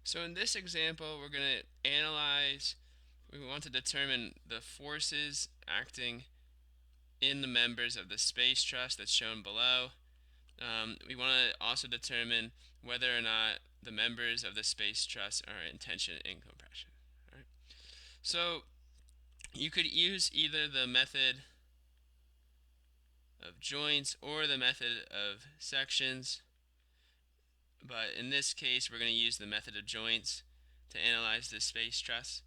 So in this example, we're going to analyze, we want to determine the forces acting in the members of the space truss that's shown below. We want to also determine whether or not the members of the space truss are in tension and compression. All right. So you could use either the method of joints or the method of sections, but in this case we're going to use the method of joints to analyze the space truss.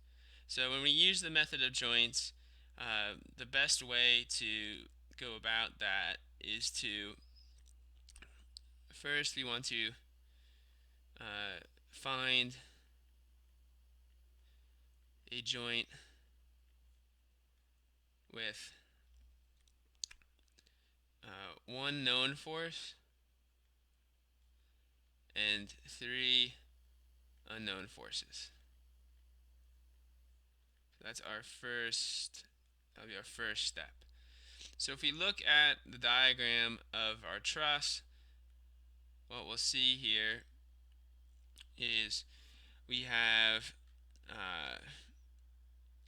So when we use the method of joints, the best way to go about that is to first we want to find a joint with one known force and three unknown forces. So that'll be our first step. So if we look at the diagram of our truss, what we'll see here is we have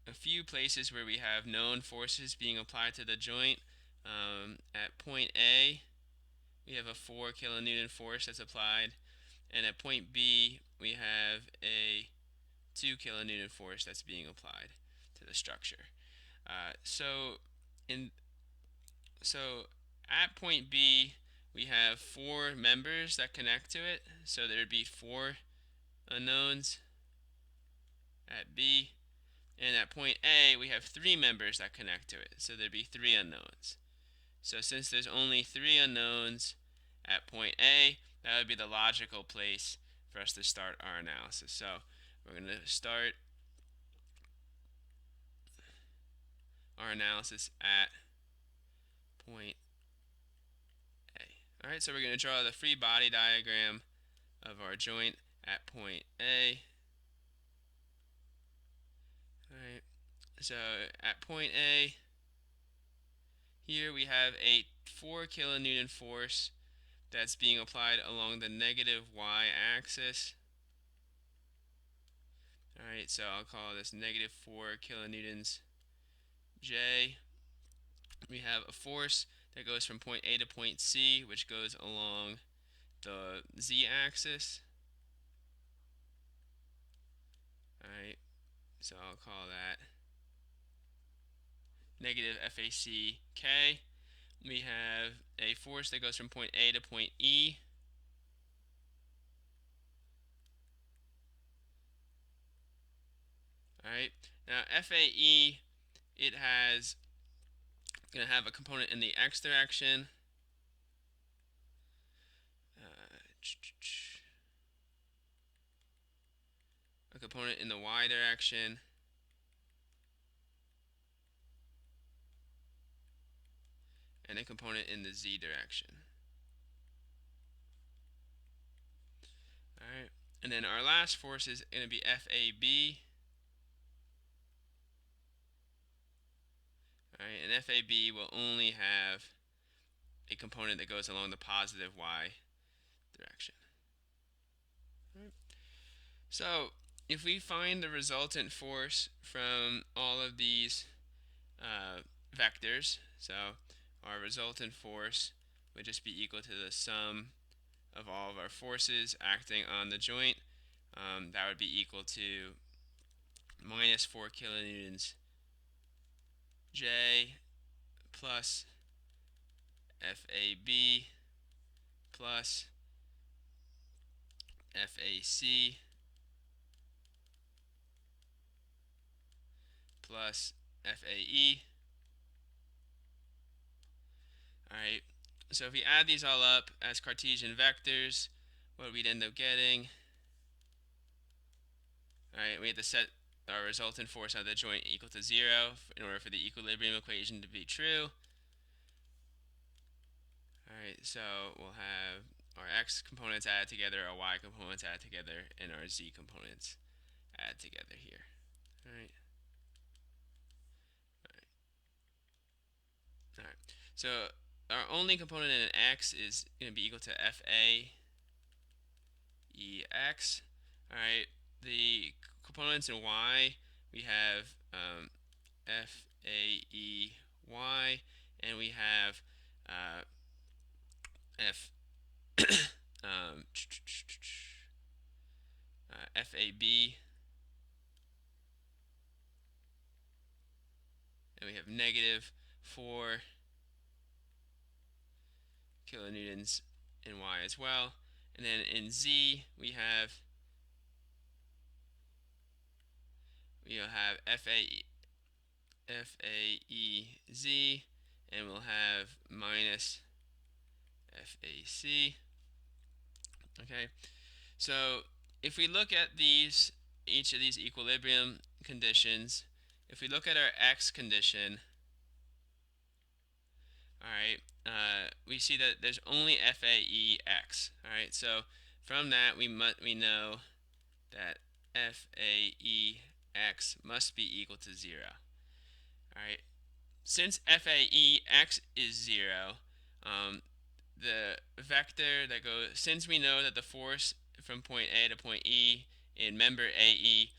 a few places where we have known forces being applied to the joint. At point A, we have a 4 kilonewton force that's applied, and at point B, we have a 2 kilonewton force that's being applied to the structure. So at point B, we have 4 members that connect to it, so there would be 4 unknowns at B. And at point A, we have 3 members that connect to it, so there'd be 3 unknowns. So since there's only 3 unknowns at point A, that would be the logical place for us to start our analysis. So we're going to start our analysis at point A. Alright, so we're going to draw the free body diagram of our joint at point A. Alright, so at point A, here we have a 4 kilonewton force that's being applied along the negative y-axis. Alright, so I'll call this negative 4 kilonewtons J. We have a force that goes from point A to point C, which goes along the z-axis. Alright, so I'll call that negative FACK. We have a force that goes from point A to point E. Alright, now FAE, it has going to have a component in the x direction. A component in the y direction. And a component in the z direction. Alright, and then our last force is going to be FAB. Alright, and FAB will only have a component that goes along the positive y direction. Alright. So if we find the resultant force from all of these vectors, so our resultant force would just be equal to the sum of all of our forces acting on the joint. That would be equal to minus 4 kilonewtons J plus FAB plus FAC plus FAE. Alright, so if we add these all up as Cartesian vectors, what we'd end up getting, alright, we have to set our resultant force on the joint equal to 0 in order for the equilibrium equation to be true. Alright, so we'll have our x components added together, our y components added together, and our z components added together here. Alright. Alright. So our only component in an x is going to be equal to FA EX. Alright. the components in y, we have FAEY, and we have F FAB, and we have negative 4 kilonewtons in y as well. And then in z we'll have FAEZ, and we'll have minus FAC. Okay, so if we look at each of these equilibrium conditions, if we look at our x condition, all right, we see that there's only FAEX. All right, so from that we know that FAEX must be equal to 0. All right, since FAEX is 0, the vector that goes, since we know that the force from point A to point E in member AE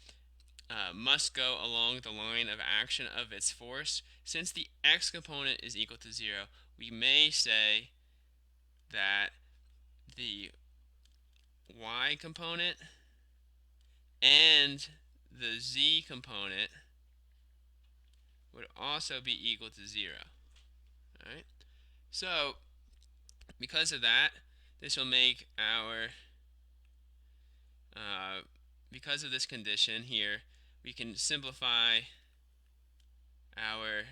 must go along the line of action of its force, since the x component is equal to 0, we may say that the y component and the z component would also be equal to 0. All right, so because of that, this will make our because of this condition here, we can simplify our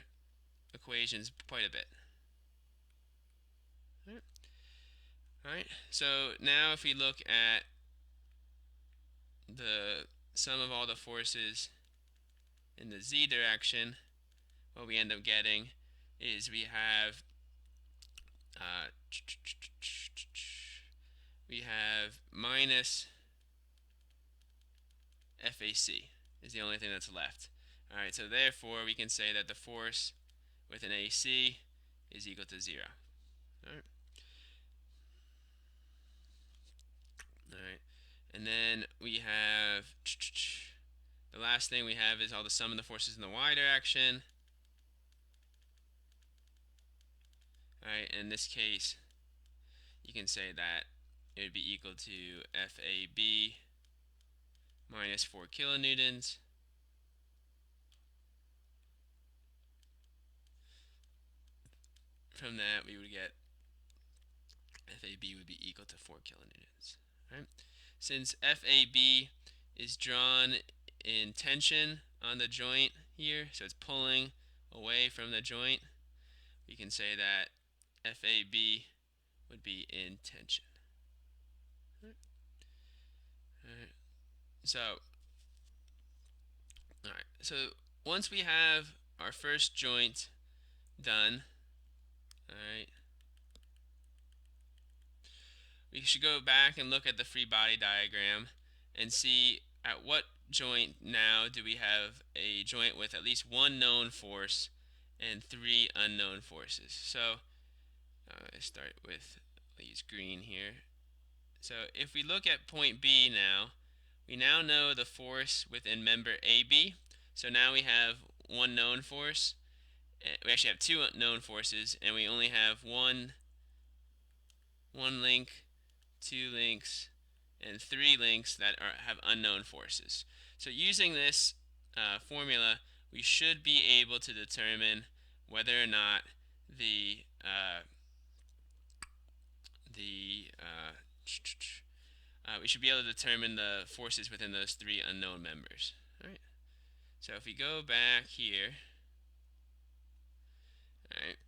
equations quite a bit. All right, so now if we look at the sum of all the forces in the z direction, what we end up getting is we have minus FAC is the only thing that's left. All right, so therefore we can say that the force with an AC is equal to 0. All right. All right, and then we have the last thing we have is all the sum of the forces in the y direction. All right, in this case, you can say that it would be equal to FAB minus 4 kilonewtons. From that, we would get FAB would be equal to 4 kilonewtons. Right? Since FAB is drawn in tension on the joint here, so it's pulling away from the joint, we can say that FAB would be in tension. All right. So once we have our first joint done, all right, we should go back and look at the free body diagram and see at what joint now do we have a joint with at least one known force and 3 unknown forces. So I start with, I'll use green here. So if we look at point B now, we now know the force within member AB. So now we have one known force. We actually have 2 known forces, and we only have one link, 2 links, and 3 links that have unknown forces. So using this formula, we should be able to determine whether or not we should be able to determine the forces within those 3 unknown members. All right. So if we go back here, all right,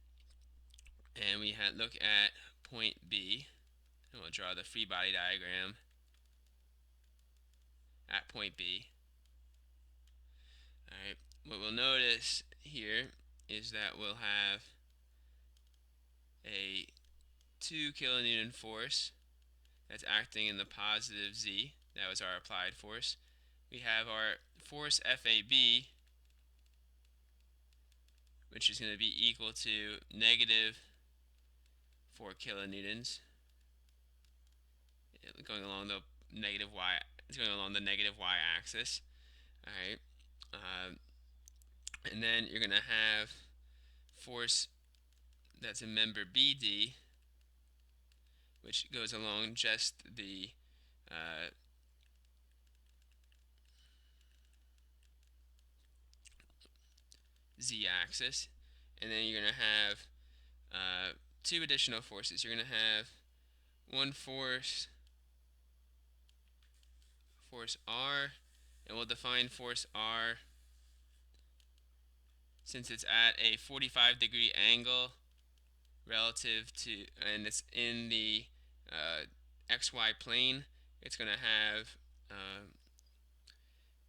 and we look at point B, and we'll draw the free body diagram at point B. All right, what we'll notice here is that we'll have a 2 kilonewton force that's acting in the positive z. That was our applied force. We have our force FAB, which is going to be equal to negative 4 kilonewtons, going along the negative y, is going along the negative y-axis. All right, and then you're going to have force that's in member BD, which goes along just the z-axis, and then you're going to have two additional forces. You're going to have one force R, and we'll define force R since it's at a 45-degree angle relative to, and it's in the xy plane. It's going to have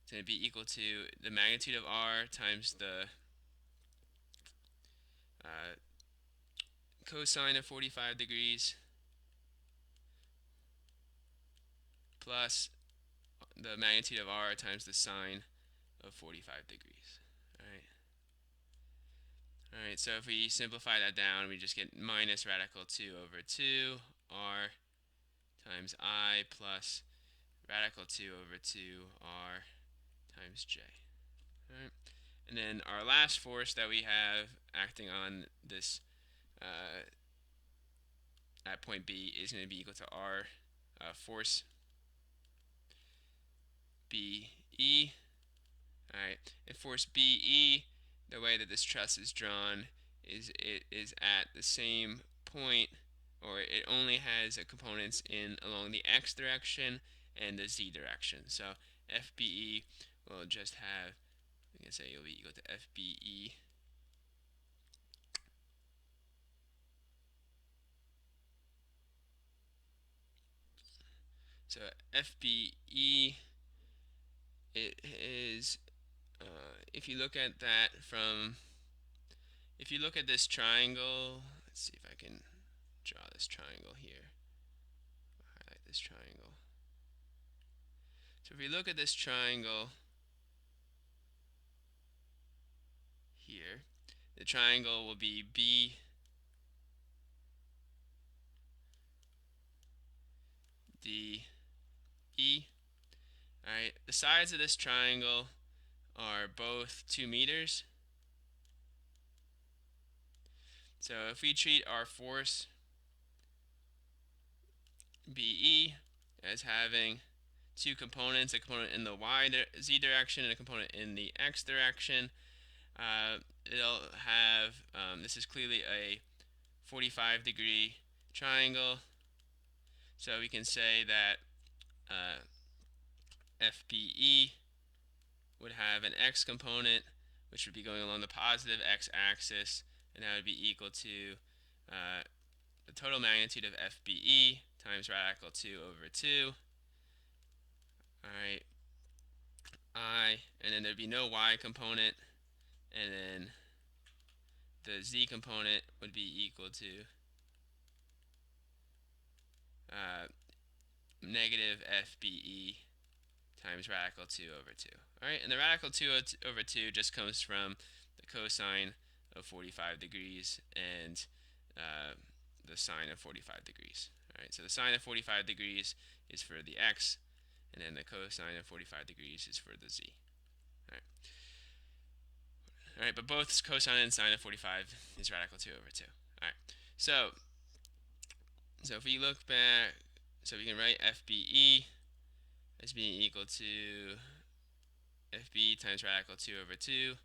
it's going to be equal to the magnitude of R times the cosine of 45 degrees plus the magnitude of R times the sine of 45 degrees. Alright, so if we simplify that down, we just get minus radical 2 over 2 R times I plus radical 2 over 2 R times J. Alright, and then our last force that we have acting on this at point B is going to be equal to R force BE. Alright, and force BE, the way that this truss is drawn, is it is at the same point, or it only has components in along the x direction and the z direction. So FBE will just have, we can say it'll be equal to FBE so FBE, it is if you look at that from, if you look at this triangle, let's see if I can draw this triangle here, highlight this triangle. So if we look at this triangle here, the triangle will be B, D, E. Alright, the sides of this triangle are both 2 meters. So if we treat our force BE as having two components, a component in the z direction and a component in the x direction, it'll have, this is clearly a 45-degree triangle. So we can say that FBE would have an x component, which would be going along the positive x-axis, and that would be equal to the total magnitude of FBE times radical 2 over 2. Alright, and then there'd be no y component, and then the z component would be equal to negative FBE times radical 2 over 2. Alright, and the radical 2 over 2 just comes from the cosine of 45 degrees and the sine of 45 degrees. Alright, so the sine of 45 degrees is for the x, and then the cosine of 45 degrees is for the z. Alright, but both cosine and sine of 45 is radical 2 over 2. Alright, so if we look back, so we can write FBE as being equal to FB times radical 2 over 2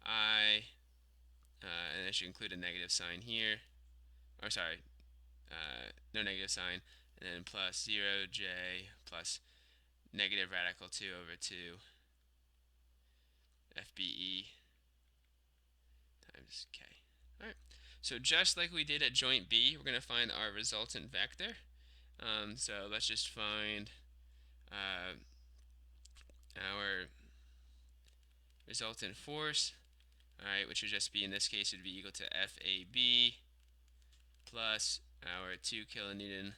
I, and I should include a negative sign here, or sorry, no negative sign, and then plus 0j plus negative radical 2 over 2 FBE times k. Alright, so just like we did at joint B, we're going to find our resultant vector. So let's just find our resultant force, alright, which would just be, in this case, would be equal to FAB plus our 2 kilonewton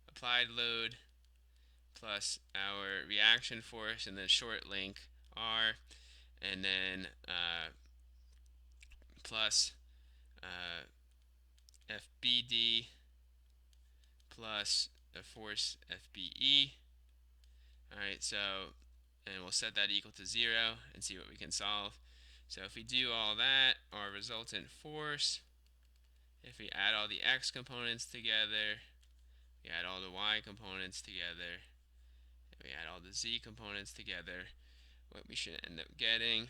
applied load plus our reaction force and then short link R, and then plus FBD plus a force FBE. Alright, so, and we'll set that equal to 0 and see what we can solve. So if we do all that, our resultant force, if we add all the x components together, we add all the y components together, and we add all the z components together, what we should end up getting.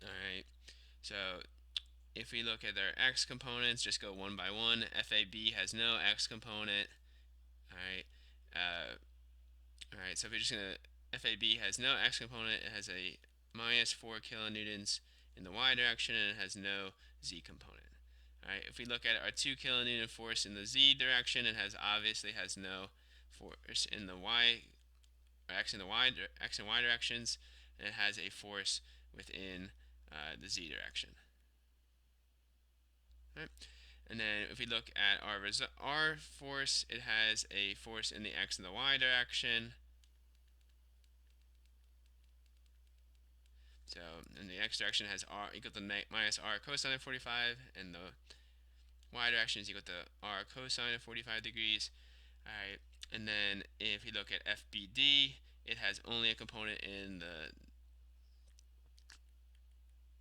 Alright, so if we look at our x components, just go one by one. FAB has no x component. Alright, so if we're just going to, FAB has no x component, it has a minus 4 kilonewtons in the y direction, and it has no z component. Alright, if we look at our 2 kilonewton force in the z direction, it obviously has no force in the y, or x and y directions, and it has a force within the z direction. Right. And then if we look at our force, it has a force in the x and the y direction. So in the x direction has r equal to minus r cosine of 45, and the y direction is equal to r cosine of 45 degrees. Alright, and then if we look at FBD, it has only a component in the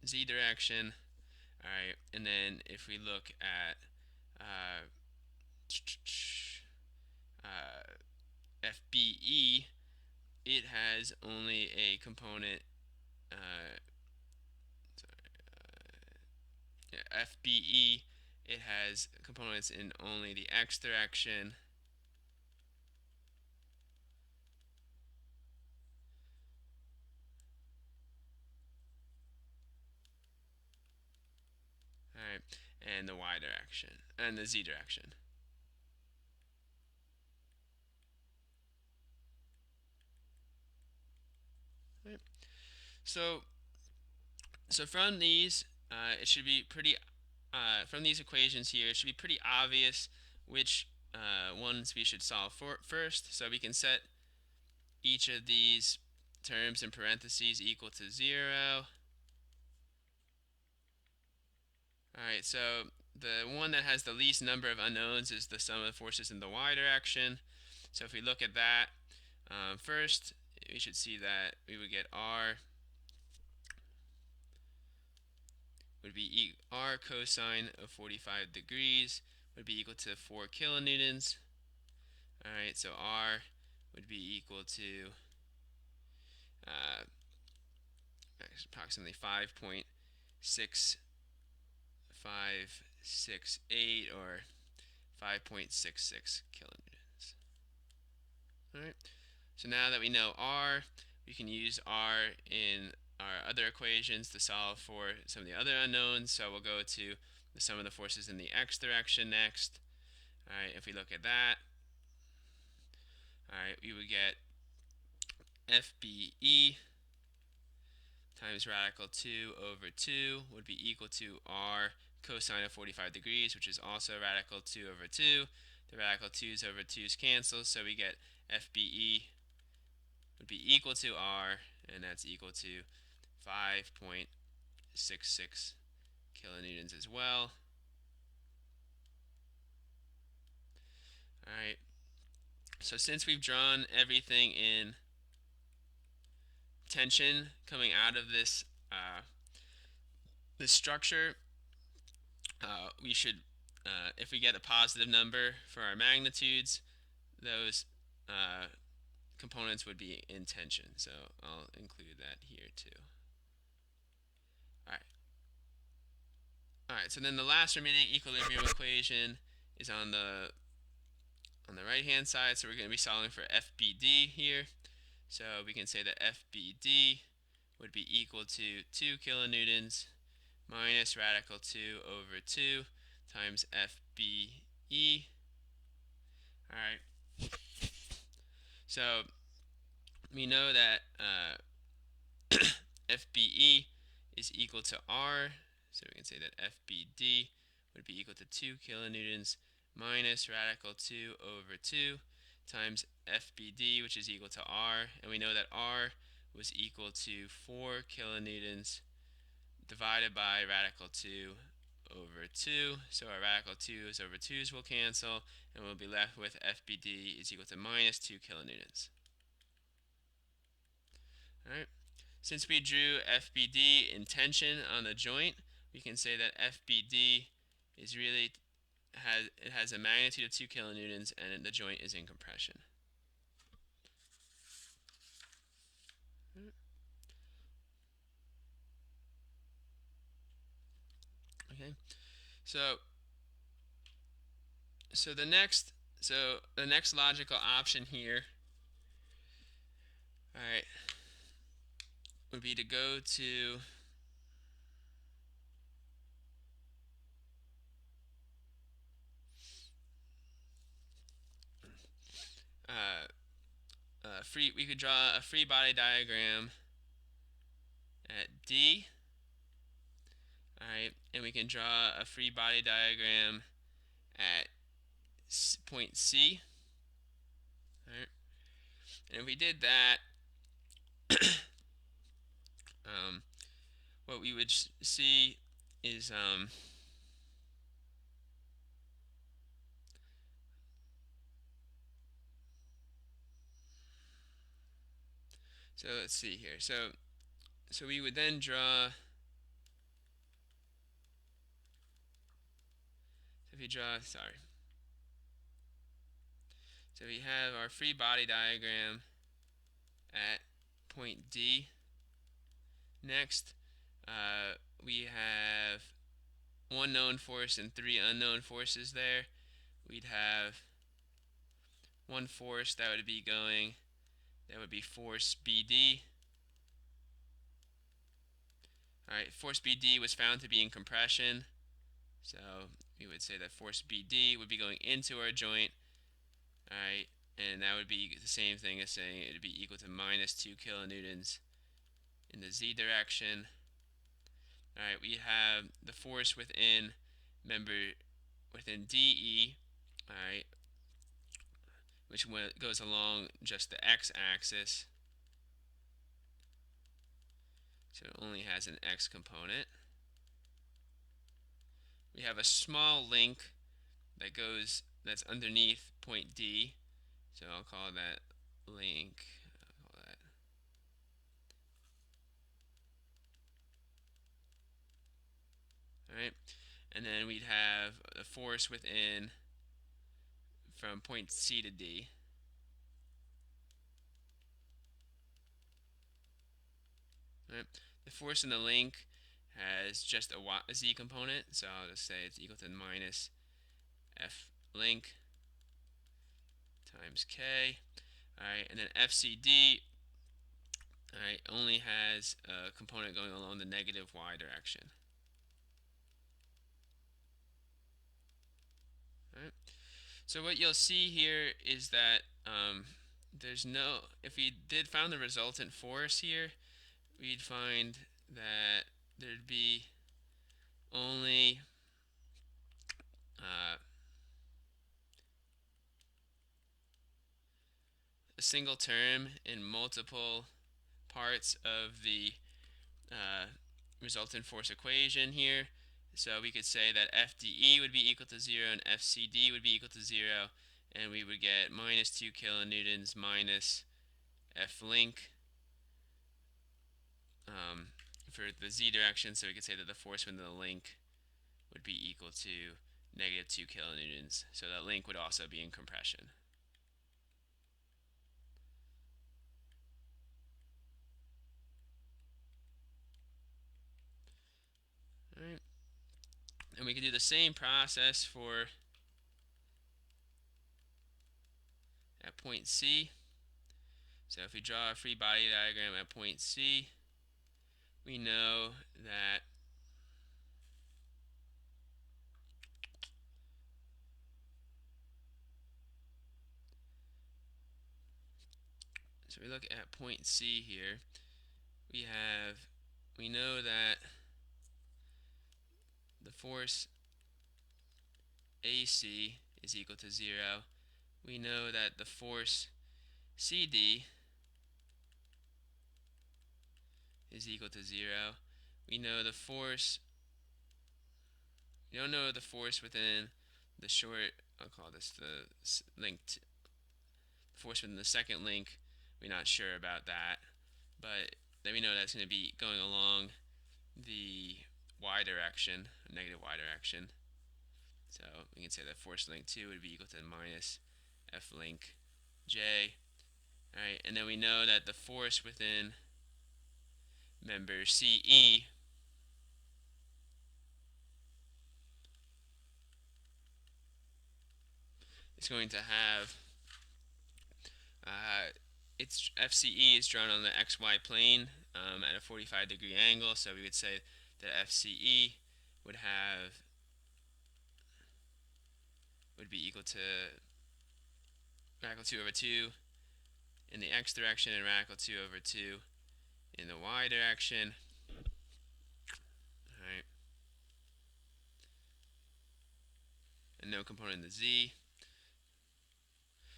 z direction. Alright, and then if we look at FBE, it has only a component. FBE, it has components in only the x direction. Alright, and the y direction, and the z direction. Right. So from these, it should be pretty. From these equations here, it should be pretty obvious which ones we should solve for first. So we can set each of these terms in parentheses equal to 0. Alright, so the one that has the least number of unknowns is the sum of the forces in the y direction. So if we look at that, first we should see that we would get r would be r cosine of 45 degrees would be equal to 4 kilonewtons. Alright, so r would be equal to approximately 5.6568 or 5.66 kilonewtons. Alright, so now that we know r, we can use r in our other equations to solve for some of the other unknowns. So we'll go to the sum of the forces in the x direction next. Alright, if we look at that, alright, we would get FBE times radical 2 over 2 would be equal to r cosine of 45 degrees, which is also radical 2 over 2. The radical 2's over 2's cancel, so we get FBE would be equal to r, and that's equal to 5.66 kilonewtons as well. Alright, so since we've drawn everything in tension coming out of this structure, we should, if we get a positive number for our magnitudes, those components would be in tension. So I'll include that here too. Alright, so then the last remaining equilibrium equation is on the right hand side, so we're going to be solving for FBD here. So we can say that FBD would be equal to 2 kilonewtons minus radical 2 over 2 times FBE. Alright, so we know that FBE is equal to R, so we can say that FBD would be equal to 2 kilonewtons minus radical 2 over 2 times FBD, which is equal to R, and we know that R was equal to 4 kilonewtons divided by radical 2 over 2, so our radical 2's over 2's will cancel, and we'll be left with FBD is equal to minus 2 kilonewtons. Alright. Since we drew FBD in tension on the joint, we can say that FBD is really has a magnitude of 2 kilonewtons and the joint is in compression. Okay. So the next logical option here, all right, would be to go to we could draw a free body diagram at D. All right, and we can draw a free body diagram at point C. All right, and if we did that, what we would see is so let's see here. So we would then draw. So if you draw, sorry. So we have our free body diagram at point D. Next, we have one known force and three unknown forces there. We'd have one force that would be going, that would be force BD. Alright, force BD was found to be in compression, so we would say that force BD would be going into our joint. Alright, and that would be the same thing as saying it would be equal to minus 2 kilonewtons in the z direction. Alright, we have the force within DE, alright, which goes along just the x-axis. So it only has an x component. We have a small link that's underneath point D. So I'll call that link. Alright, and then we'd have the force within from point C to D. Alright, the force in the link has just a z component, so I'll just say it's equal to minus F link times K. Alright, and then FCD, alright, only has a component going along the negative y direction. Alright, so what you'll see here is that if we did found the resultant force here, we'd find that there'd be only a single term in multiple parts of the resultant force equation here. So we could say that FDE would be equal to 0 and FCD would be equal to 0, and we would get minus 2 kilonewtons minus F link for the z direction. So we could say that the force within the link would be equal to negative 2 kilonewtons. So that link would also be in compression. Alright. And we can do the same process for at point C. So if we draw a free body diagram at point C, we know that so we look at point C here, we know that the force AC is equal to 0. We know that the force CD is equal to 0. We know the force, we don't know the force within the short, I'll call this the link, the force within the second link, we're not sure about that. but then we know that's going to be going along the y direction, negative y direction. So we can say that force link 2 would be equal to minus F link J. Alright, and then we know that the force within member CE is going to have its FCE is drawn on the XY plane at a 45-degree angle, so we would say that FCE would be equal to radical 2 over 2 in the x direction and radical 2 over 2 in the y direction. Alright. And no component in the z.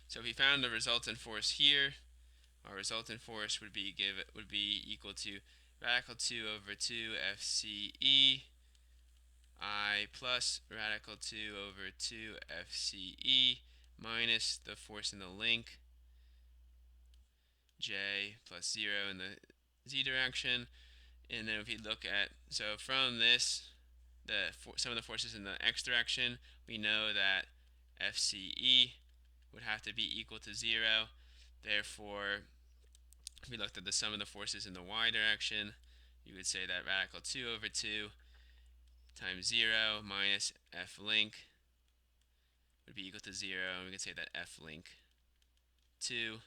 So if we found the resultant force here, our resultant force would be equal to radical 2 over 2 FCE I plus radical 2 over 2 FCE minus the force in the link J plus 0 in the z direction. And then if we look at, so from this, some of the forces in the x direction, we know that FCE would have to be equal to 0. Therefore, if we looked at the sum of the forces in the y direction, you would say that radical 2 over 2 times 0 minus F link would be equal to 0, and we can say that F link 2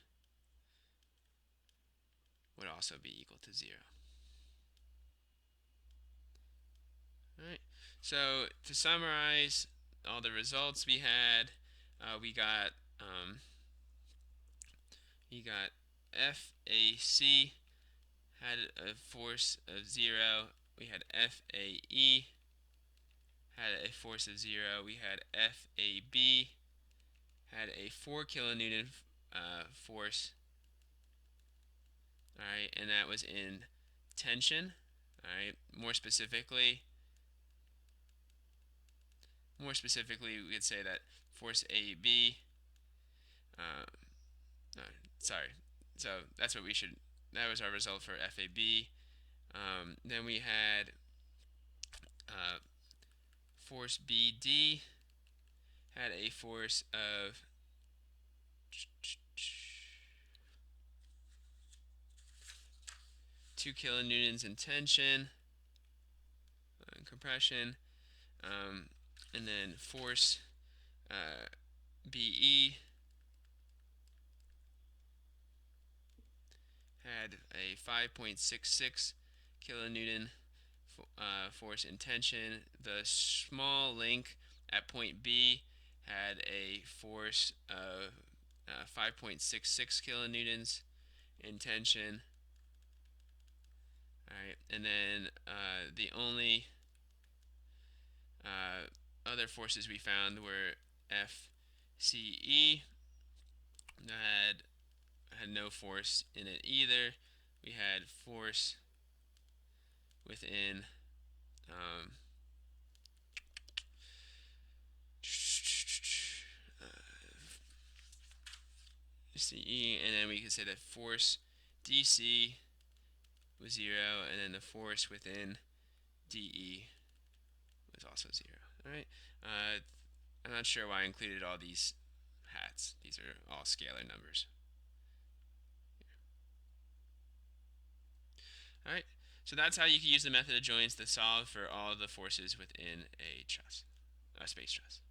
would also be equal to 0. Alright, so to summarize all the results we had, we got FAC had a force of 0, we had FAE had a force of 0, we had FAB had a 4 kilonewton force, alright, and that was in tension. Alright, more specifically, we could say that force AB, so that's what we should, that was our result for FAB. Then we had force BD had a force of 2 kilonewtons in tension and compression, and then force BE had a 5.66 kilonewton force in tension. The small link at point B had a force of 5.66 kilonewtons in tension. Alright, and then the only other forces we found were FCE that had no force in it either. We had force within CE, and then we could say that force DC was 0, and then the force within DE was also 0. Alright, I'm not sure why I included all these hats. These are all scalar numbers. Alright, so that's how you can use the method of joints to solve for all of the forces within a truss, a space truss.